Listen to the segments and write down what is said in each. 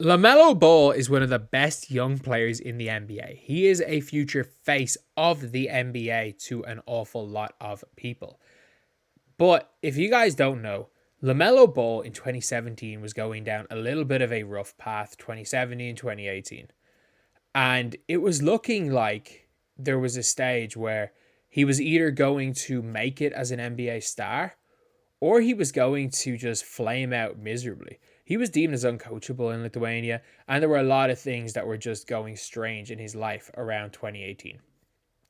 LaMelo Ball is one of the best young players in the NBA. He is a future face of the NBA to an awful lot of people. But if you guys don't know, LaMelo Ball in 2017 was going down a little bit of a rough path, 2017, 2018. And it was looking like there was a stage where he was either going to make it as an NBA star or he was going to just flame out miserably. He was deemed as uncoachable in Lithuania, and there were a lot of things that were just going strange in his life around 2018.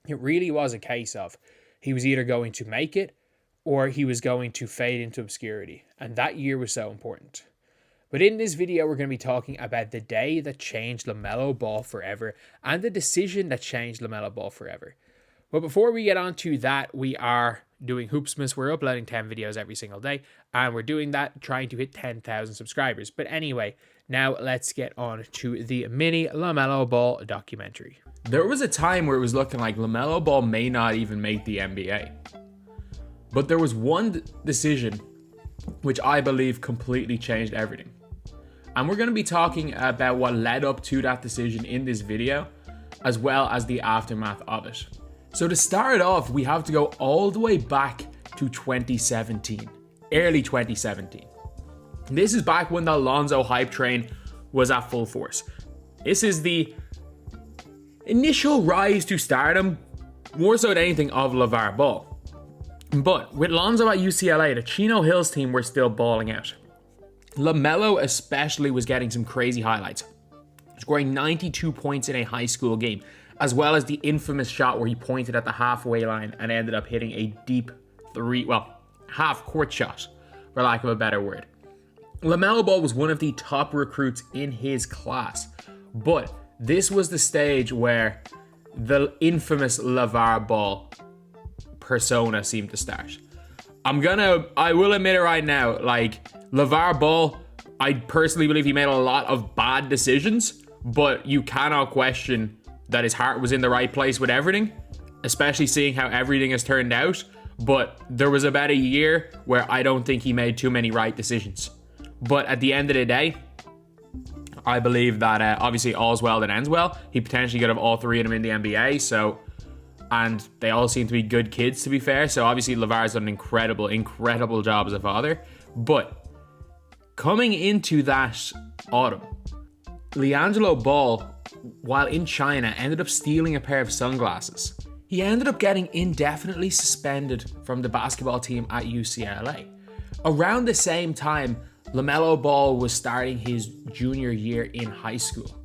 It really was a case of he was either going to make it or he was going to fade into obscurity, and that year was so important. But in this video, we're going to be talking about the day that changed LaMelo Ball forever and the decision that changed LaMelo Ball forever. But before we get on to that, we are doing Hoopsmas. We're uploading 10 videos every single day, and we're doing that trying to hit 10,000 subscribers. But anyway, now let's get on to the mini LaMelo Ball documentary. There was a time where it was looking like LaMelo Ball may not even make the NBA. But there was one decision which I believe completely changed everything. And we're going to be talking about what led up to that decision in this video, as well as the aftermath of it. So to start off, we have to go all the way back to 2017, early 2017. This is back when the Alonzo hype train was at full force. This is the initial rise to stardom, more so than anything, of LeVar Ball. But with Lonzo at UCLA, the Chino Hills team were still balling out. LaMelo especially was getting some crazy highlights, scoring 92 points in a high school game, as well as the infamous shot where he pointed at the halfway line and ended up hitting a deep half-court shot, for lack of a better word. LaMelo Ball was one of the top recruits in his class, but this was the stage where the infamous LeVar Ball persona seemed to start. I will admit it right now, LeVar Ball, I personally believe he made a lot of bad decisions, but you cannot question that his heart was in the right place with everything, especially seeing how everything has turned out. But there was about a year where I don't think he made too many right decisions. But at the end of the day, I believe that obviously all's well that ends well. He potentially could have all three of them in the NBA. And they all seem to be good kids, to be fair. So obviously LeVar's done an incredible job as a father. But coming into that autumn, LiAngelo Ball, while in China, ended up stealing a pair of sunglasses. He ended up getting indefinitely suspended from the basketball team at UCLA. Around the same time, LaMelo Ball was starting his junior year in high school.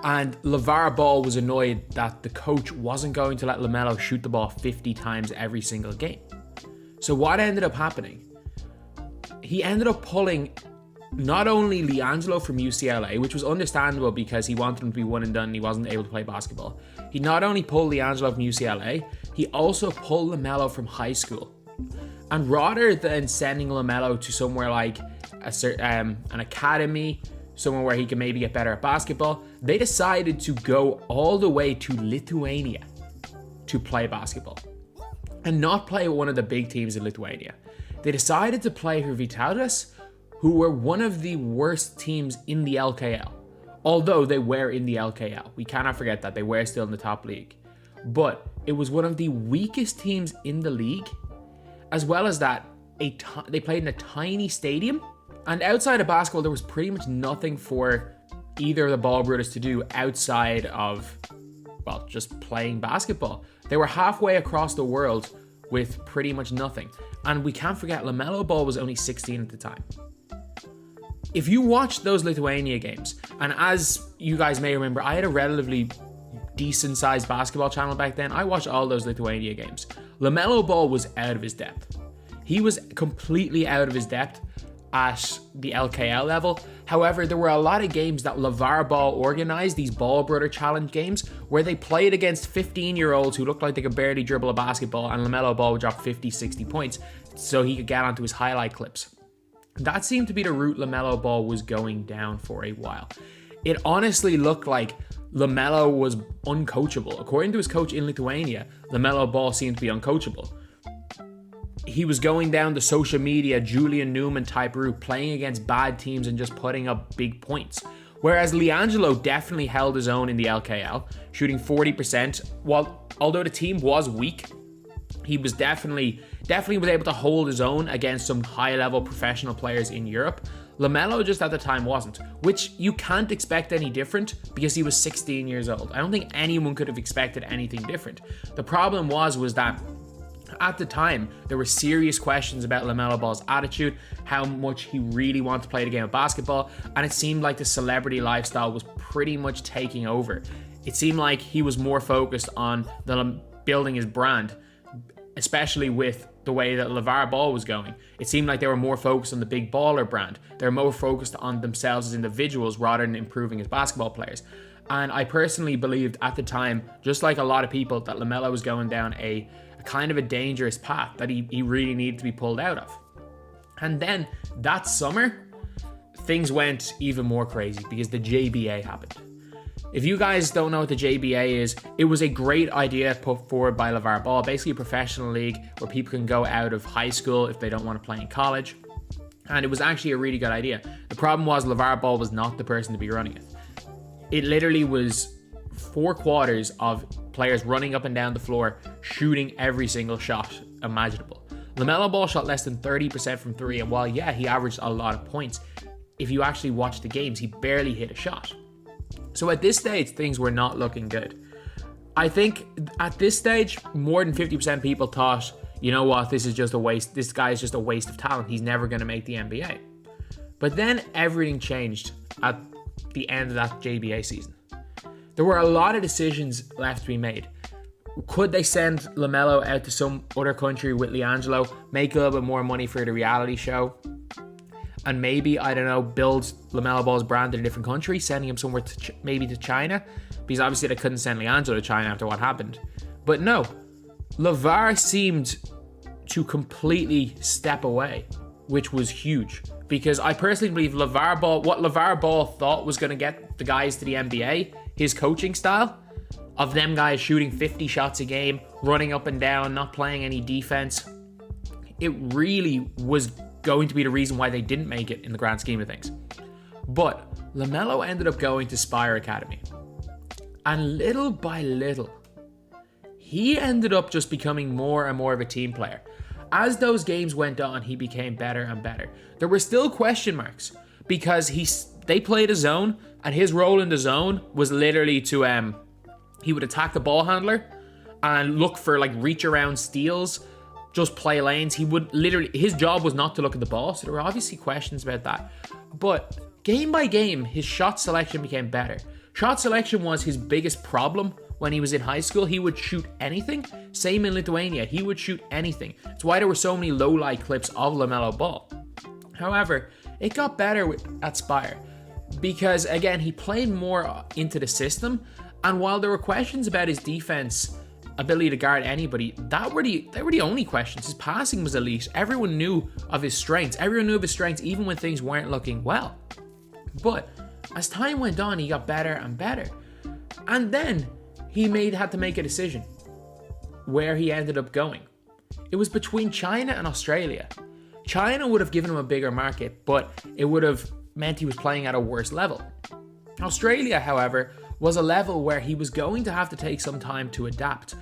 And LeVar Ball was annoyed that the coach wasn't going to let LaMelo shoot the ball 50 times every single game. So what ended up happening? He ended up pulling not only LiAngelo from UCLA, which was understandable because he wanted him to be one and done and he wasn't able to play basketball. He not only pulled LiAngelo from UCLA, he also pulled LaMelo from high school. And rather than sending LaMelo to somewhere like an academy, somewhere where he can maybe get better at basketball, they decided to go all the way to Lithuania to play basketball. And not play one of the big teams in Lithuania. They decided to play for Vitalis, who were one of the worst teams in the LKL. Although they were in the LKL. We cannot forget that. They were still in the top league. But it was one of the weakest teams in the league. As well as that, they played in a tiny stadium. And outside of basketball, there was pretty much nothing for either of the Ball brothers to do outside of, just playing basketball. They were halfway across the world with pretty much nothing. And we can't forget, LaMelo Ball was only 16 at the time. If you watch those Lithuania games, and as you guys may remember, I had a relatively decent-sized basketball channel back then. I watched all those Lithuania games. LaMelo Ball was out of his depth. He was completely out of his depth at the LKL level. However, there were a lot of games that LeVar Ball organized, these Ball Brother Challenge games, where they played against 15-year-olds who looked like they could barely dribble a basketball, and LaMelo Ball would drop 50, 60 points so he could get onto his highlight clips. That seemed to be the route LaMelo Ball was going down for a while. It honestly looked like LaMelo was uncoachable. According to his coach in Lithuania, LaMelo Ball seemed to be uncoachable. He was going down the social media Julian Newman type route, playing against bad teams and just putting up big points. Whereas LiAngelo definitely held his own in the LKL, shooting 40%. Although the team was weak, he was definitely was able to hold his own against some high-level professional players in Europe. LaMelo just at the time wasn't, which you can't expect any different because he was 16 years old. I don't think anyone could have expected anything different. The problem was that at the time, there were serious questions about LaMelo Ball's attitude, how much he really wanted to play the game of basketball, and it seemed like the celebrity lifestyle was pretty much taking over. It seemed like he was more focused on building his brand, especially with the way that LeVar Ball was going. It seemed like they were more focused on the big baller brand. They were more focused on themselves as individuals rather than improving as basketball players. And I personally believed at the time, just like a lot of people, that LaMelo was going down a kind of a dangerous path that he really needed to be pulled out of. And then that summer, things went even more crazy because the JBA happened. If you guys don't know what the JBA is, it was a great idea put forward by LeVar Ball, basically a professional league where people can go out of high school if they don't want to play in college. And it was actually a really good idea. The problem was LeVar Ball was not the person to be running it. It literally was 4 quarters of players running up and down the floor, shooting every single shot imaginable. LaMelo Ball shot less than 30% from 3, and while, yeah, he averaged a lot of points, if you actually watch the games, he barely hit a shot. So at this stage, things were not looking good. I think at this stage, more than 50% of people thought, you know what, this is just a waste. This guy is just a waste of talent. He's never going to make the NBA. But then everything changed at the end of that JBA season. There were a lot of decisions left to be made. Could they send LaMelo out to some other country with LiAngelo, make a little bit more money for the reality show, and maybe, I don't know, build LaMelo Ball's brand in a different country, sending him somewhere maybe to China? Because obviously they couldn't send LiAngelo to China after what happened. But no, LeVar seemed to completely step away, which was huge. Because I personally believe what LeVar Ball thought was going to get the guys to the NBA, his coaching style, of them guys shooting 50 shots a game, running up and down, not playing any defense, it really was going to be the reason why they didn't make it in the grand scheme of things. But LaMelo ended up going to Spire Academy. And little by little, he ended up just becoming more and more of a team player. As those games went on, he became better and better. There were still question marks because they played a zone, and his role in the zone was literally to he would attack the ball handler and look for like reach around steals, just play lanes. He would literally, his job was not to look at the ball, so there were obviously questions about that. But game by game, his shot selection became better. Shot selection was his biggest problem when he was in high school. He would shoot anything. Same in Lithuania, he would shoot anything. It's why there were so many low-light clips of LaMelo Ball. However, it got better at Spire because, again, he played more into the system, and while there were questions about his defense ability to guard anybody, they were the only questions. His passing was elite. Everyone knew of his strengths. Even when things weren't looking well. But as time went on, he got better and better. And then he had to make a decision where he ended up going. It was between China and Australia. China would have given him a bigger market, but it would have meant he was playing at a worse level. Australia, however, was a level where he was going to have to take some time to adapt.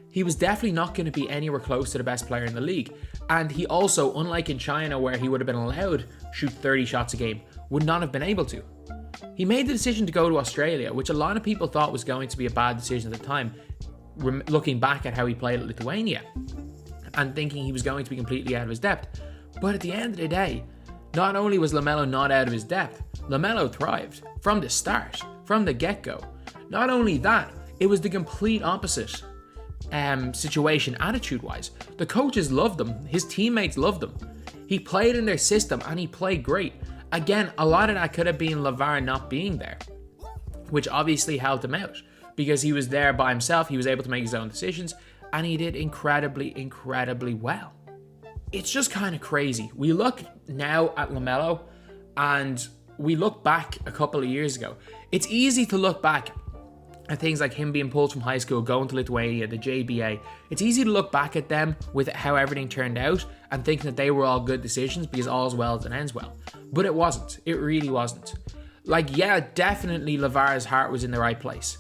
He was definitely not going to be anywhere close to the best player in the league. And he also, unlike in China where he would have been allowed to shoot 30 shots a game, would not have been able to. He made the decision to go to Australia, which a lot of people thought was going to be a bad decision at the time, looking back at how he played at Lithuania and thinking he was going to be completely out of his depth. But at the end of the day, not only was LaMelo not out of his depth, LaMelo thrived from the start, from the get-go. Not only that, it was the complete opposite situation attitude-wise. The coaches loved him. His teammates loved him. He played in their system and he played great. Again, a lot of that could have been LeVar not being there, which obviously helped him out because he was there by himself. He was able to make his own decisions and he did incredibly, incredibly well. It's just kind of crazy. We look now at LaMelo and we look back a couple of years ago. It's easy to look back at things like him being pulled from high school, going to Lithuania, the JBA. It's easy to look back at them with how everything turned out and thinking that they were all good decisions because all's well that ends well. But it wasn't. It really wasn't. Like, yeah, definitely LeVar's heart was in the right place,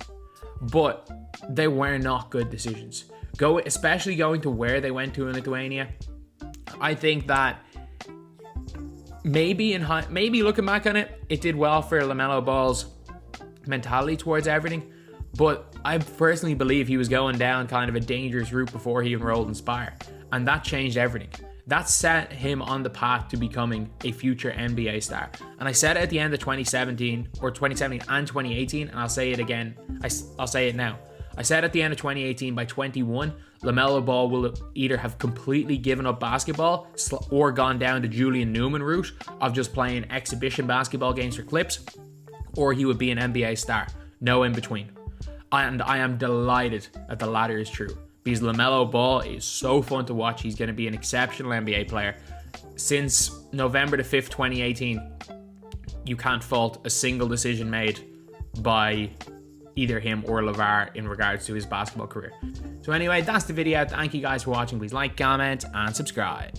but they were not good decisions. Especially going to where they went to in Lithuania. I think that maybe looking back on it, it did well for LaMelo Ball's mentality towards everything. But I personally believe he was going down kind of a dangerous route before he enrolled in Spire. And that changed everything. That set him on the path to becoming a future NBA star. And I said it at the end of 2017 and 2018, and I'll say it again. I'll say it now. I said at the end of 2018, by 21, LaMelo Ball will either have completely given up basketball or gone down the Julian Newman route of just playing exhibition basketball games for clips, or he would be an NBA star. No in between. And I am delighted that the latter is true, because LaMelo Ball is so fun to watch. He's going to be an exceptional NBA player. Since November the 5th, 2018, you can't fault a single decision made by either him or LeVar in regards to his basketball career. So anyway, that's the video. Thank you guys for watching. Please like, comment, and subscribe.